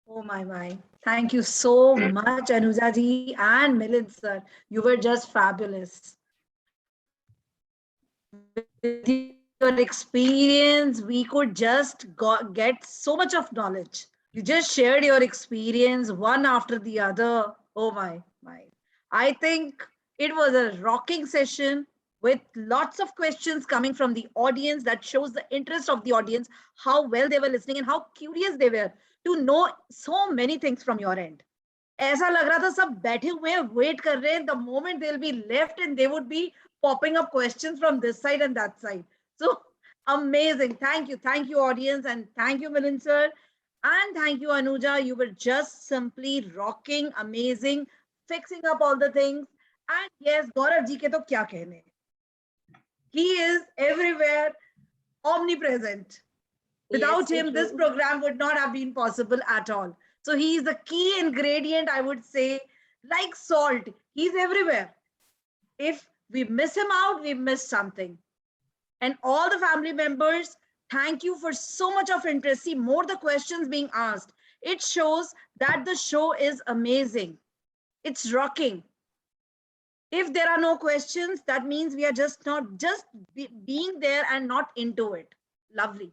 Oh my. Thank you so much, Anuja ji and Milind sir. You were just fabulous. With your experience, we could just get so much of knowledge. You just shared your experience one after the other. Oh my. I think it was a rocking session with lots of questions coming from the audience that shows the interest of the audience, how well they were listening and how curious they were to know so many things from your end. ऐसा लग रहा था सब बैठे हुए हैं, wait कर रहे हैं, the moment they'll be left and they would be popping up questions from this side and that side. So amazing. Thank you audience, and thank you Milind sir, and thank you Anuja. You were just simply rocking, amazing, fixing up all the things. And yes, Gaurav ji ke to kya kehne. He is everywhere, omnipresent. Without Yes, him, this true. program would not have been possible at all. So he is the key ingredient, I would say, like salt. He's everywhere. If we miss him out, we miss something. And all the family members, thank you for so much of interest. See, more the questions being asked. It shows that the show is amazing. It's rocking. If there are no questions, that means we are just not being there and not into it. Lovely.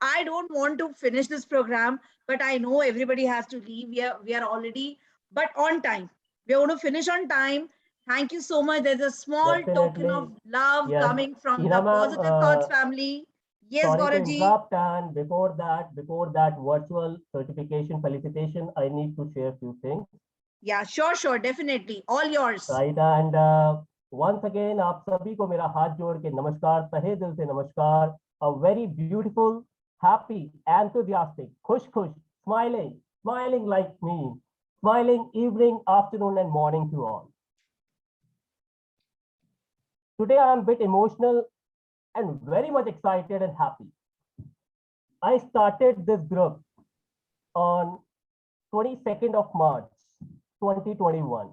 I don't want to finish this program, but I know everybody has to leave. We are already, but on time. We are going to finish on time. Thank you so much. There's a small token of Definitely. love Yes. coming from Ina the ma'am, Positive Thoughts family. Yes, Sorry to Gaurav ji. interrupt, and before that virtual certification felicitation, I need to share a few things. Yeah, sure, definitely. All yours. Right, and once again, आप सभी को मेरा हाथ जोड़ के नमस्कार, तहे दिल से नमस्कार. A very beautiful, happy, enthusiastic, खुश, smiling like me, smiling evening, afternoon, and morning to all. Today I am a bit emotional and very much excited and happy. I started this group on 22nd of March, 2021.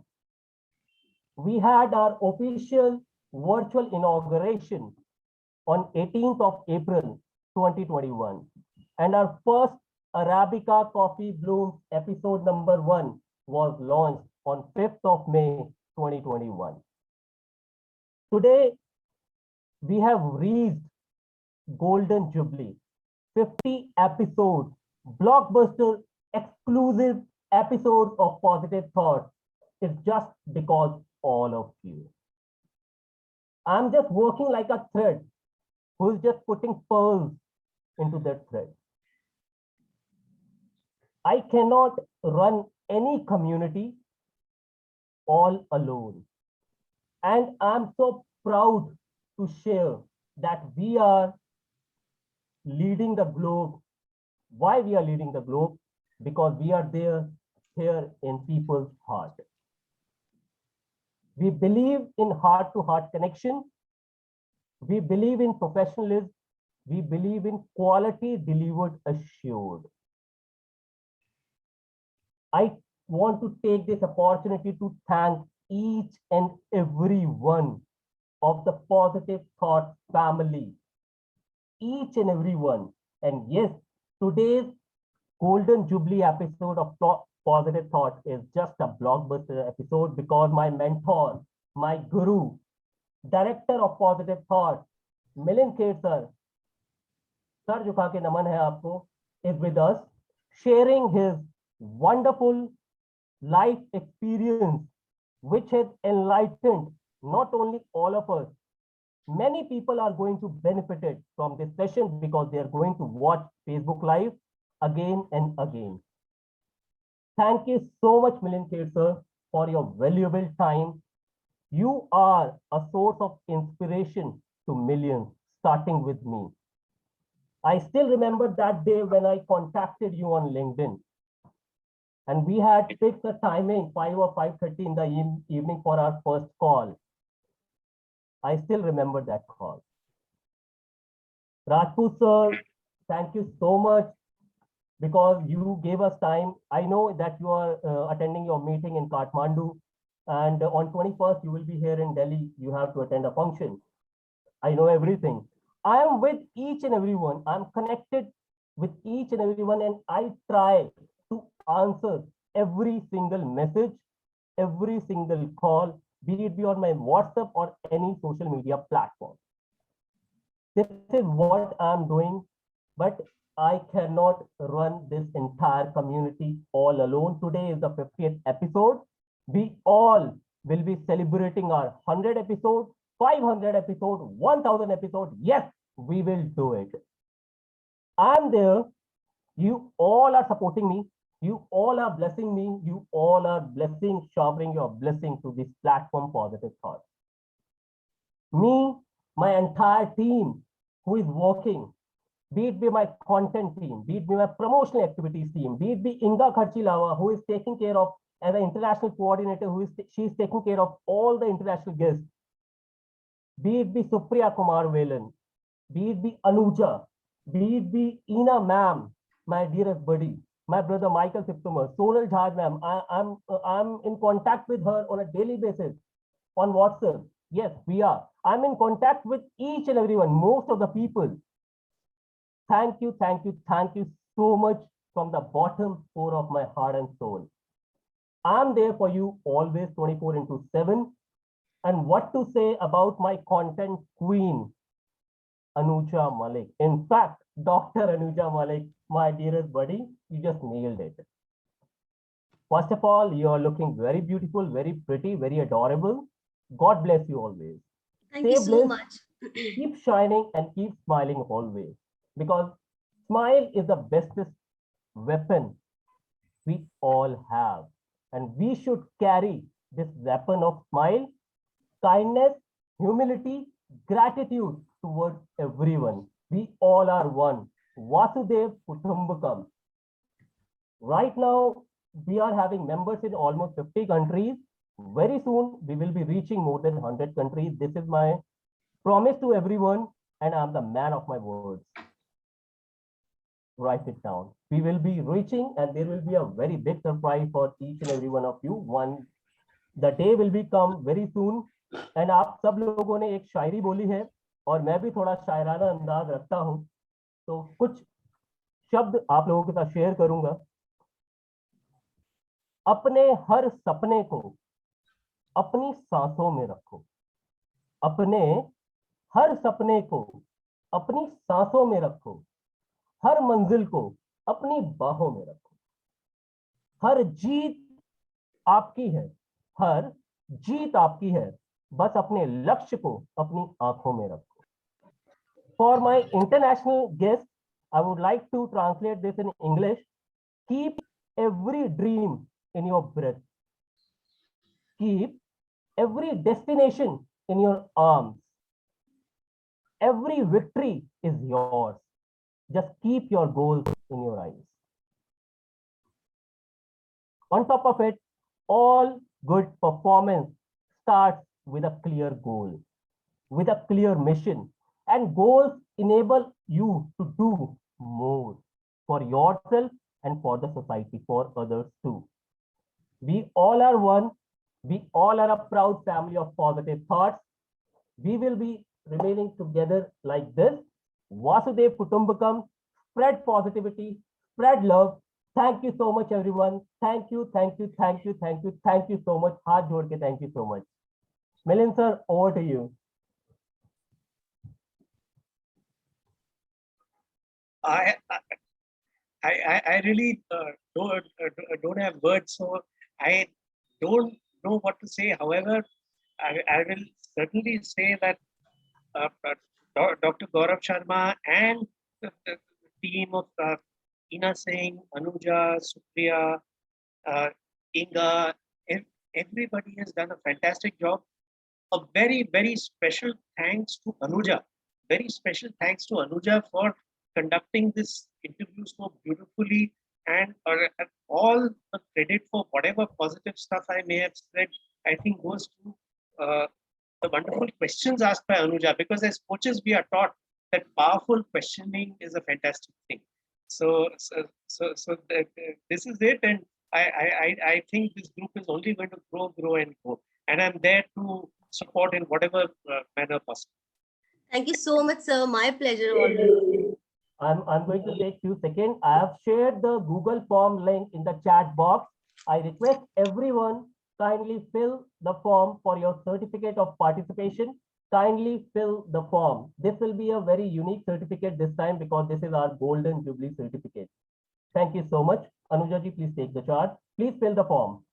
We had our official virtual inauguration on 18th of April, 2021. and our first Arabica Coffee Blooms episode number 1 was launched on 5th of May 2021. Today, we have reached Golden Jubilee, 50 episodes, blockbuster exclusive episodes of Positive Thoughts. It's just because all of you. I'm just working like a thread who's just putting pearls into that thread. I cannot run any community all alone. And I'm so proud to share that we are leading the globe. Why we are leading the globe? Because we are there here in people's heart. We believe in heart-to-heart connection. We believe in professionalism. We believe in quality delivered assured. I want to take this opportunity to thank each and every one of the Positive Thoughts family. Each and every one. And yes, today's Golden Jubilee episode of Positive Thoughts is just a blockbuster episode because my mentor, my guru, director of Positive Thoughts, Milind Khed sir, sar jhukha ke naman hai aapko, is with us, sharing his wonderful life experience, which has enlightened not only all of us, many people are going to benefit it from this session because they are going to watch Facebook Live again and again. Thank you so much, Milind Khed sir, for your valuable time. You are a source of inspiration to millions, starting with me. I still remember that day when I contacted you on LinkedIn. And we had fixed the timing, 5 or 5:30 in the evening for our first call. I still remember that call. Rajput sir, thank you so much because you gave us time. I know that you are attending your meeting in Kathmandu, and on 21st, you will be here in Delhi. You have to attend a function. I know everything. I am with each and everyone. I'm connected with each and everyone, and I try to answer every single message, every single call, be it on my WhatsApp or any social media platform. This is what I'm doing, but I cannot run this entire community all alone. Today is the 50th episode. We all will be celebrating our 100 episode, 500 episode, 1000 episode. Yes, we will do it. I'm there. You all are supporting me. You all are blessing me. You all are showering your blessing to this platform, Positive Thoughts. Me, my entire team who is working, be it be my content team, be it be my promotional activities team, be it be Inga Kharchilava, who is taking care of as an international coordinator, she is taking care of all the international guests, be it be Supriya Kumar Velan, be it be Anuja, be it be Ina ma'am, my dearest buddy, my brother Michael Siptumar, Sonal Jha ma'am, I'm in contact with her on a daily basis on WhatsApp. Yes, we are. I'm in contact with each and everyone, most of the people. Thank you so much from the bottom core of my heart and soul. I'm there for you always 24/7. And what to say about my content queen, Anuja Malik. In fact, Dr. Anuja Malik, my dearest buddy, you just nailed it. First of all, you are looking very beautiful, very pretty, very adorable. God bless you always. Thank you so much. Keep shining and keep smiling always. Because smile is the bestest weapon we all have. And we should carry this weapon of smile, kindness, humility, gratitude towards everyone. We all are one. Vasudev Kutumbakam. Right now, we are having members in almost 50 countries. Very soon, we will be reaching more than 100 countries. This is my promise to everyone, and I'm the man of my words. Write it down. We will be reaching, and there will be a very big surprise for each and every one of you. The day will be come very soon. And आप सब लोगों ने एक शायरी बोली है, और मैं भी थोड़ा शायराना अंदाज रखता हूँ. तो कुछ शब्द आप लोगों के साथ शेयर करूंगा। अपने हर सपने को अपनी सांसों में रखो। अपने हर सपने को अपनी सांसों में रखो। हर मंजिल को अपनी बाहों में रखो। हर जीत आपकी है, हर जीत आपकी है, बस अपने लक्ष्य को अपनी आंखों में रखो। For my international guests, I would like to translate this in English. Keep every dream in your breath. Keep every destination in your arms. Every victory is yours. Just keep your goals in your eyes. On top of it, all good performance starts with a clear goal, with a clear mission, and goals enable you to do more for yourself and for the society, for others too. We all are one. We all are a proud family of positive thoughts. We will be remaining together like this. Vasudev Kutumbakam, spread positivity, spread love. Thank you so much, everyone. Thank you, thank you, thank you, thank you, thank you so much. Haath jod ke thank you so much. Milind sir, over to you. I really don't have words, so I don't know what to say. However, I will certainly say that Dr. Gaurav Sharma and the team of Ina Singh, Anuja, Supriya, Inga, everybody has done a fantastic job. A very, very special thanks to Anuja. Very special thanks to Anuja for conducting this interview so beautifully, and all the credit for whatever positive stuff I may have said, I think goes to the wonderful questions asked by Anuja, because as coaches we are taught that powerful questioning is a fantastic thing. So this is it, and I think this group is only going to grow and grow, and I'm there to support in whatever manner possible. Thank you so much, sir. My pleasure always. I'm going to take few seconds. I have shared the Google form link in the chat box. I request everyone kindly fill the form for your certificate of participation. Kindly fill the form. This will be a very unique certificate this time because this is our Golden Jubilee certificate. Thank you so much. Anuja ji, please take the charge. Please fill the form.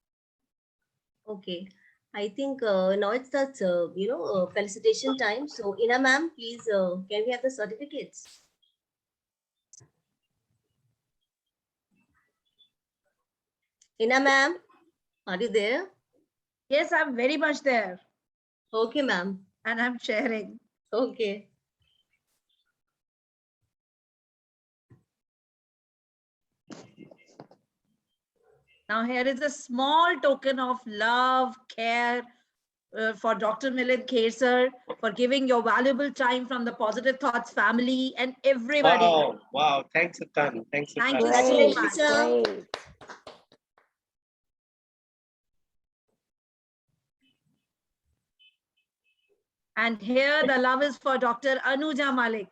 Okay. I think now it's that, felicitation time. So Ina ma'am, please, can we have the certificates? Ina ma'am, are you there? Yes, I'm very much there. Okay, ma'am. And I'm sharing. Okay. Now here is a small token of love, care for Dr. Milind Kher for giving your valuable time from the Positive Thoughts family and everybody. Wow. Thanks a ton. Thanks a Thank ton. you so Congratulations, much. sir. Great. And here the love is for Dr. Anuja Malik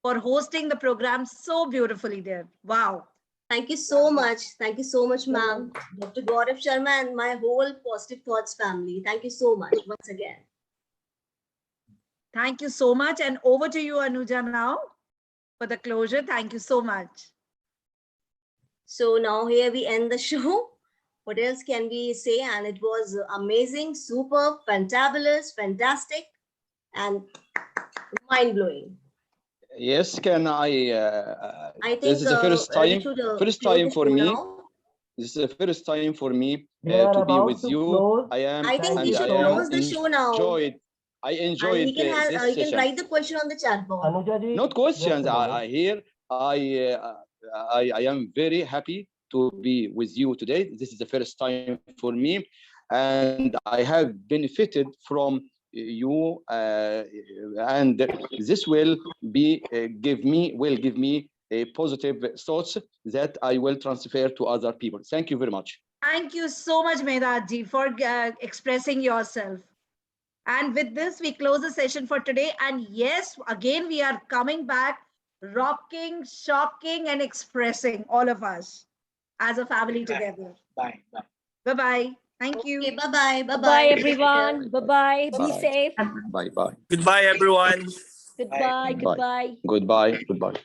for hosting the program so beautifully there. Wow. Thank you so much. Thank you so much, ma'am. Dr. Gaurav Sharma and my whole Positive Thoughts family. Thank you so much once again. Thank you so much. And over to you, Anuja, now for the closure. Thank you so much. So now here we end the show. What else can we say? And it was amazing, super, fantabulous, fantastic, and mind-blowing. Yes, can I? I think This is the first we time. should, First close time the for show me. now. This is the first time for me We are to be about with to you. close. I am. I think Thank we you should so close much. the show now. I And enjoyed we can this have, you can session. write the question on the chat box. Anuja ji, Not questions. just a minute. I hear. I am very happy to be with you today. This is the first time for me, and I have benefited from you, and this will give me a positive thoughts that I will transfer to other people. Thank you very much. Thank you so much, Medhaji, for expressing yourself. And with this, we close the session for today. And yes, again, we are coming back rocking, shocking, and expressing, all of us as a family together. Bye. Bye. Bye-bye. Thank you. Okay, bye-bye. Bye-bye. Bye everyone. Bye-bye. Be Bye. safe. Bye bye. Goodbye, everyone. Goodbye. Bye. Goodbye. Goodbye. Goodbye.